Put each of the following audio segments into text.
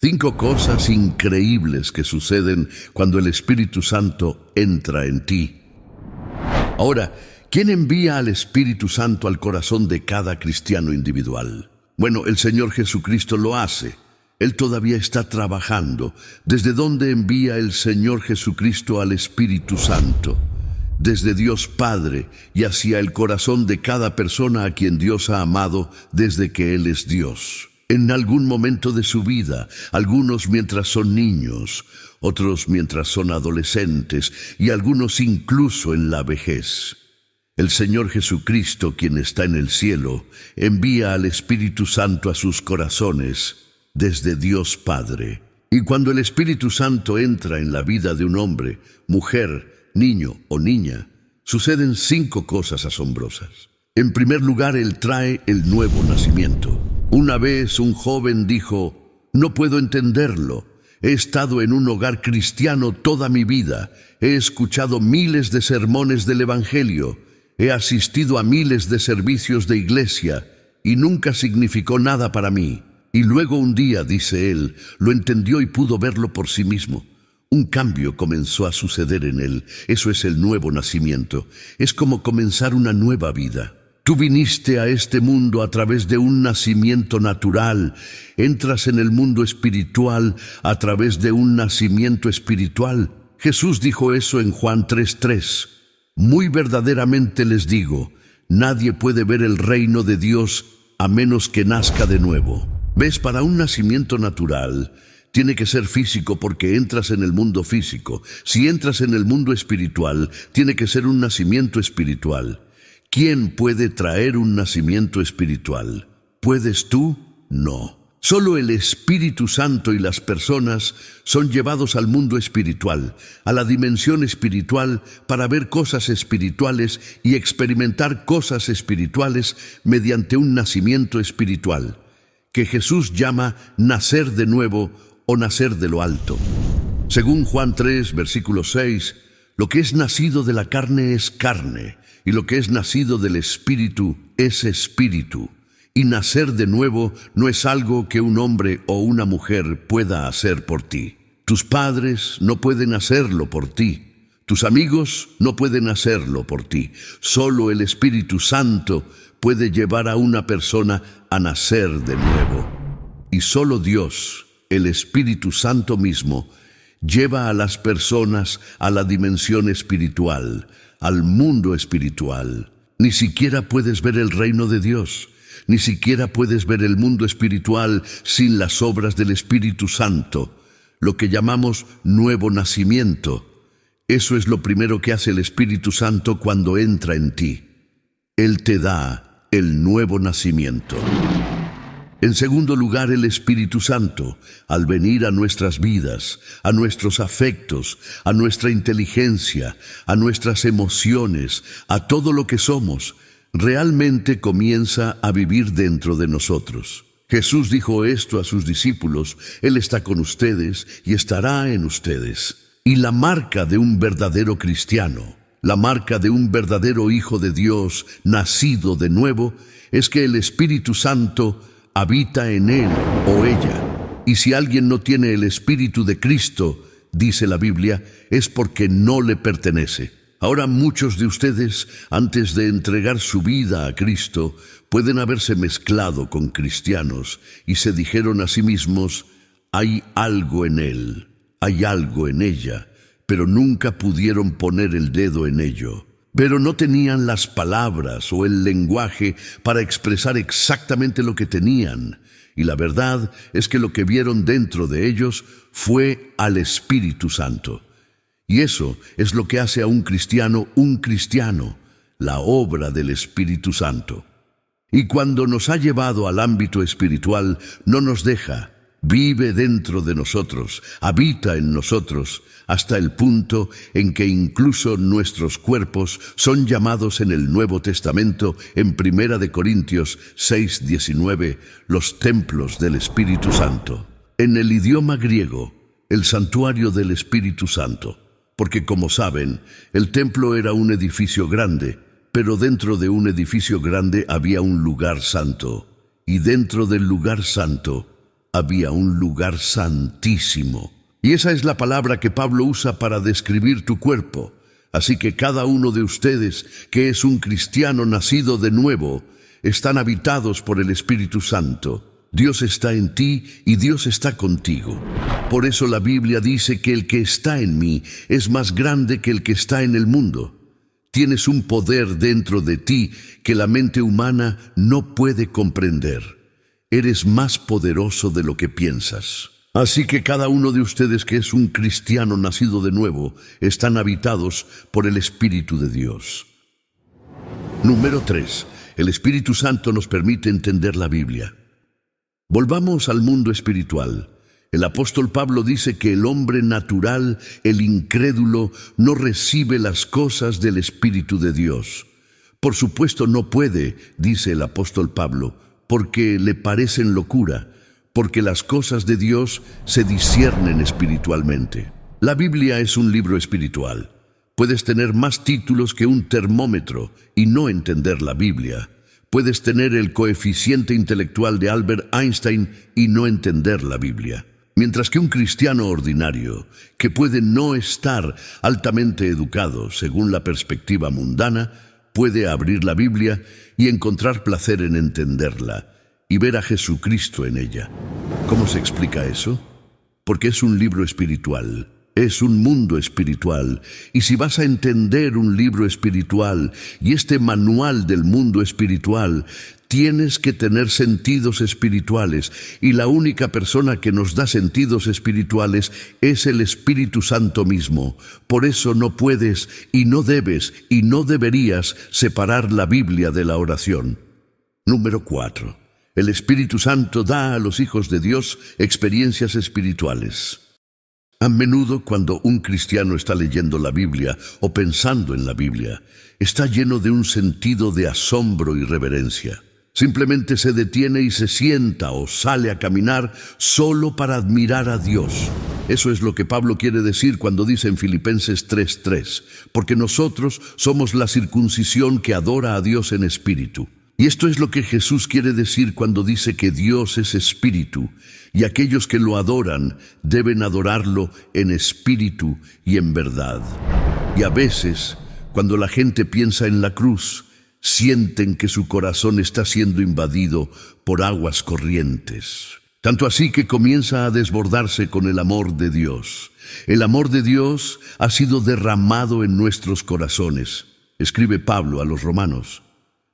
5 cosas increíbles que suceden cuando el Espíritu Santo entra en ti. Ahora, ¿quién envía al Espíritu Santo al corazón de cada cristiano individual? Bueno, el Señor Jesucristo lo hace. Él todavía está trabajando. ¿Desde dónde envía el Señor Jesucristo al Espíritu Santo? Desde Dios Padre y hacia el corazón de cada persona a quien Dios ha amado desde que Él es Dios. En algún momento de su vida, algunos mientras son niños, otros mientras son adolescentes y algunos incluso en la vejez. El Señor Jesucristo, quien está en el cielo, envía al Espíritu Santo a sus corazones desde Dios Padre. Y cuando el Espíritu Santo entra en la vida de un hombre, mujer, niño o niña, suceden 5 cosas asombrosas. En primer lugar, Él trae el nuevo nacimiento. Una vez un joven dijo: no puedo entenderlo. He estado en un hogar cristiano toda mi vida. He escuchado miles de sermones del Evangelio. He asistido a miles de servicios de iglesia y nunca significó nada para mí. Y luego un día, dice él, lo entendió y pudo verlo por sí mismo. Un cambio comenzó a suceder en él. Eso es el nuevo nacimiento. Es como comenzar una nueva vida. Tú viniste a este mundo a través de un nacimiento natural. Entras en el mundo espiritual a través de un nacimiento espiritual. Jesús dijo eso en Juan 3:3. Muy verdaderamente les digo, nadie puede ver el reino de Dios a menos que nazca de nuevo. ¿Ves? Para un nacimiento natural, tiene que ser físico porque entras en el mundo físico. Si entras en el mundo espiritual, tiene que ser un nacimiento espiritual. ¿Quién puede traer un nacimiento espiritual? ¿Puedes tú? No. Solo el Espíritu Santo y las personas son llevados al mundo espiritual, a la dimensión espiritual, para ver cosas espirituales y experimentar cosas espirituales mediante un nacimiento espiritual, que Jesús llama nacer de nuevo o nacer de lo alto. Según Juan 3, versículo 6, lo que es nacido de la carne es carne, y lo que es nacido del Espíritu es espíritu. Y nacer de nuevo no es algo que un hombre o una mujer pueda hacer por ti. Tus padres no pueden hacerlo por ti. Tus amigos no pueden hacerlo por ti. Solo el Espíritu Santo puede llevar a una persona a nacer de nuevo. Y solo Dios, el Espíritu Santo mismo, lleva a las personas a la dimensión espiritual, al mundo espiritual. Ni siquiera puedes ver el reino de Dios. Ni siquiera puedes ver el mundo espiritual sin las obras del Espíritu Santo, lo que llamamos nuevo nacimiento. Eso es lo primero que hace el Espíritu Santo cuando entra en ti. Él te da el nuevo nacimiento. En segundo lugar, el Espíritu Santo, al venir a nuestras vidas, a nuestros afectos, a nuestra inteligencia, a nuestras emociones, a todo lo que somos, realmente comienza a vivir dentro de nosotros. Jesús dijo esto a sus discípulos: Él está con ustedes y estará en ustedes. Y la marca de un verdadero cristiano, la marca de un verdadero hijo de Dios, nacido de nuevo, es que el Espíritu Santo habita en él o ella. Y si alguien no tiene el Espíritu de Cristo, dice la Biblia, es porque no le pertenece. Ahora muchos de ustedes, antes de entregar su vida a Cristo, pueden haberse mezclado con cristianos y se dijeron a sí mismos: hay algo en él, hay algo en ella, pero nunca pudieron poner el dedo en ello. Pero no tenían las palabras o el lenguaje para expresar exactamente lo que tenían. Y la verdad es que lo que vieron dentro de ellos fue al Espíritu Santo. Y eso es lo que hace a un cristiano, la obra del Espíritu Santo. Y cuando nos ha llevado al ámbito espiritual, no nos deja, vive dentro de nosotros, habita en nosotros, hasta el punto en que incluso nuestros cuerpos son llamados en el Nuevo Testamento, en 1 Corintios 6:19, los templos del Espíritu Santo. En el idioma griego, el santuario del Espíritu Santo. Porque, como saben, el templo era un edificio grande, pero dentro de un edificio grande había un lugar santo. Y dentro del lugar santo había un lugar santísimo. Y esa es la palabra que Pablo usa para describir tu cuerpo. Así que cada uno de ustedes que es un cristiano nacido de nuevo, están habitados por el Espíritu Santo. Dios está en ti y Dios está contigo. Por eso la Biblia dice que el que está en mí es más grande que el que está en el mundo. Tienes un poder dentro de ti que la mente humana no puede comprender. Eres más poderoso de lo que piensas. Así que cada uno de ustedes que es un cristiano nacido de nuevo, están habitados por el Espíritu de Dios. Número 3. El Espíritu Santo nos permite entender la Biblia. Volvamos al mundo espiritual. El apóstol Pablo dice que el hombre natural, el incrédulo, no recibe las cosas del Espíritu de Dios. Por supuesto no puede, dice el apóstol Pablo, porque le parecen locura, porque las cosas de Dios se disciernen espiritualmente. La Biblia es un libro espiritual. Puedes tener más títulos que un termómetro y no entender la Biblia. Puedes tener el coeficiente intelectual de Albert Einstein y no entender la Biblia. Mientras que un cristiano ordinario, que puede no estar altamente educado según la perspectiva mundana, puede abrir la Biblia y encontrar placer en entenderla y ver a Jesucristo en ella. ¿Cómo se explica eso? Porque es un libro espiritual. Es un mundo espiritual, y si vas a entender un libro espiritual y este manual del mundo espiritual, tienes que tener sentidos espirituales, y la única persona que nos da sentidos espirituales es el Espíritu Santo mismo. Por eso no puedes y no debes y no deberías separar la Biblia de la oración. Número 4. El Espíritu Santo da a los hijos de Dios experiencias espirituales. A menudo cuando un cristiano está leyendo la Biblia o pensando en la Biblia, está lleno de un sentido de asombro y reverencia. Simplemente se detiene y se sienta o sale a caminar solo para admirar a Dios. Eso es lo que Pablo quiere decir cuando dice en Filipenses 3:3, porque nosotros somos la circuncisión que adora a Dios en espíritu. Y esto es lo que Jesús quiere decir cuando dice que Dios es espíritu, y aquellos que lo adoran deben adorarlo en espíritu y en verdad. Y a veces, cuando la gente piensa en la cruz, sienten que su corazón está siendo invadido por aguas corrientes. Tanto así que comienza a desbordarse con el amor de Dios. El amor de Dios ha sido derramado en nuestros corazones, escribe Pablo a los romanos,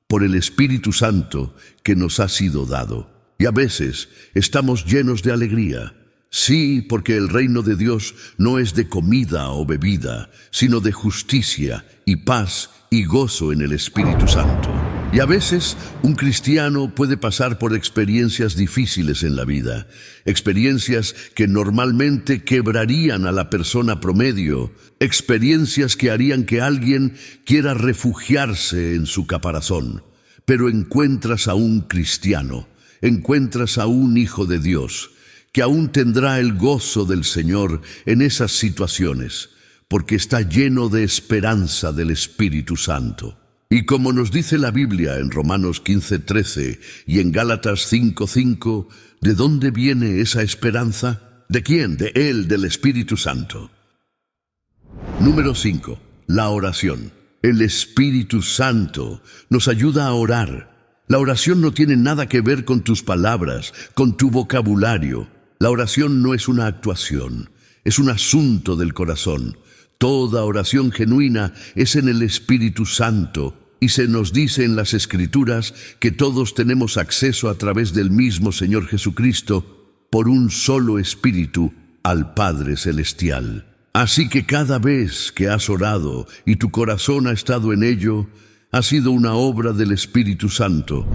por el Espíritu Santo que nos ha sido dado. Y a veces estamos llenos de alegría. Sí, porque el reino de Dios no es de comida o bebida, sino de justicia y paz y gozo en el Espíritu Santo. Y a veces un cristiano puede pasar por experiencias difíciles en la vida, experiencias que normalmente quebrarían a la persona promedio, experiencias que harían que alguien quiera refugiarse en su caparazón. Pero encuentras a un cristiano, encuentras a un hijo de Dios, que aún tendrá el gozo del Señor en esas situaciones, porque está lleno de esperanza del Espíritu Santo. Y como nos dice la Biblia en Romanos 15:13 y en Gálatas 5:5, ¿de dónde viene esa esperanza? ¿De quién? De Él, del Espíritu Santo. Número 5. La oración. El Espíritu Santo nos ayuda a orar. La oración no tiene nada que ver con tus palabras, con tu vocabulario. La oración no es una actuación, es un asunto del corazón. Toda oración genuina es en el Espíritu Santo, y se nos dice en las Escrituras que todos tenemos acceso a través del mismo Señor Jesucristo por un solo Espíritu al Padre Celestial. Así que cada vez que has orado y tu corazón ha estado en ello, ha sido una obra del Espíritu Santo.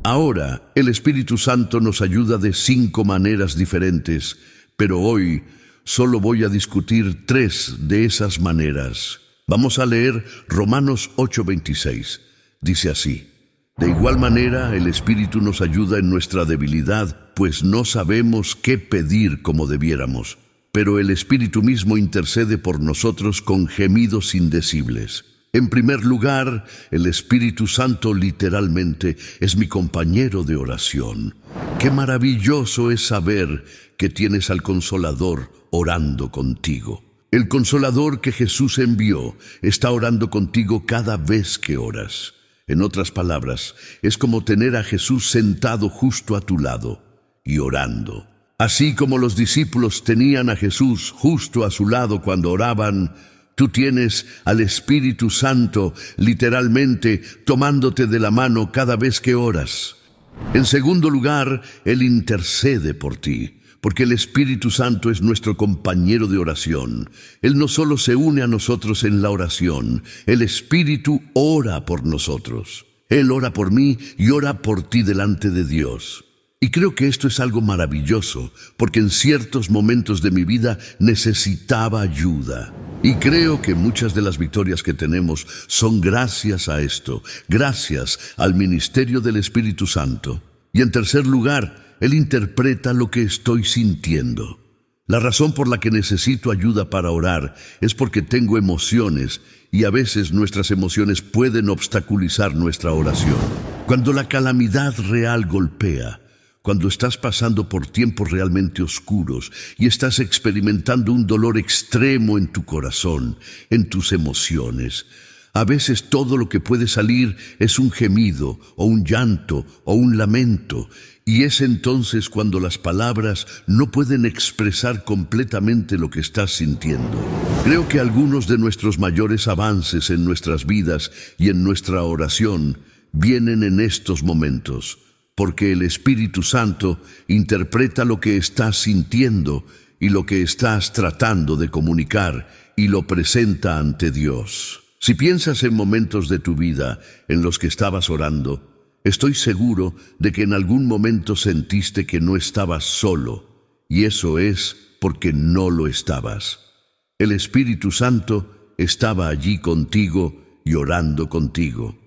Ahora, el Espíritu Santo nos ayuda de 5 maneras diferentes, pero hoy solo voy a discutir 3 de esas maneras. Vamos a leer Romanos 8:26. Dice así: de igual manera, el Espíritu nos ayuda en nuestra debilidad, pues no sabemos qué pedir como debiéramos, pero el Espíritu mismo intercede por nosotros con gemidos indecibles. En primer lugar, el Espíritu Santo literalmente es mi compañero de oración. Qué maravilloso es saber que tienes al Consolador orando contigo. El Consolador que Jesús envió está orando contigo cada vez que oras. En otras palabras, es como tener a Jesús sentado justo a tu lado y orando. Así como los discípulos tenían a Jesús justo a su lado cuando oraban, tú tienes al Espíritu Santo literalmente tomándote de la mano cada vez que oras. En segundo lugar, Él intercede por ti, porque el Espíritu Santo es nuestro compañero de oración. Él no solo se une a nosotros en la oración, el Espíritu ora por nosotros. Él ora por mí y ora por ti delante de Dios. Y creo que esto es algo maravilloso, porque en ciertos momentos de mi vida necesitaba ayuda. Y creo que muchas de las victorias que tenemos son gracias a esto, gracias al ministerio del Espíritu Santo. Y en tercer lugar, Él interpreta lo que estoy sintiendo. La razón por la que necesito ayuda para orar es porque tengo emociones y a veces nuestras emociones pueden obstaculizar nuestra oración. Cuando la calamidad real golpea, cuando estás pasando por tiempos realmente oscuros y estás experimentando un dolor extremo en tu corazón, en tus emociones, a veces todo lo que puede salir es un gemido, o un llanto, o un lamento, y es entonces cuando las palabras no pueden expresar completamente lo que estás sintiendo. Creo que algunos de nuestros mayores avances en nuestras vidas y en nuestra oración vienen en estos momentos, porque el Espíritu Santo interpreta lo que estás sintiendo y lo que estás tratando de comunicar y lo presenta ante Dios. Si piensas en momentos de tu vida en los que estabas orando, estoy seguro de que en algún momento sentiste que no estabas solo, y eso es porque no lo estabas. El Espíritu Santo estaba allí contigo y orando contigo.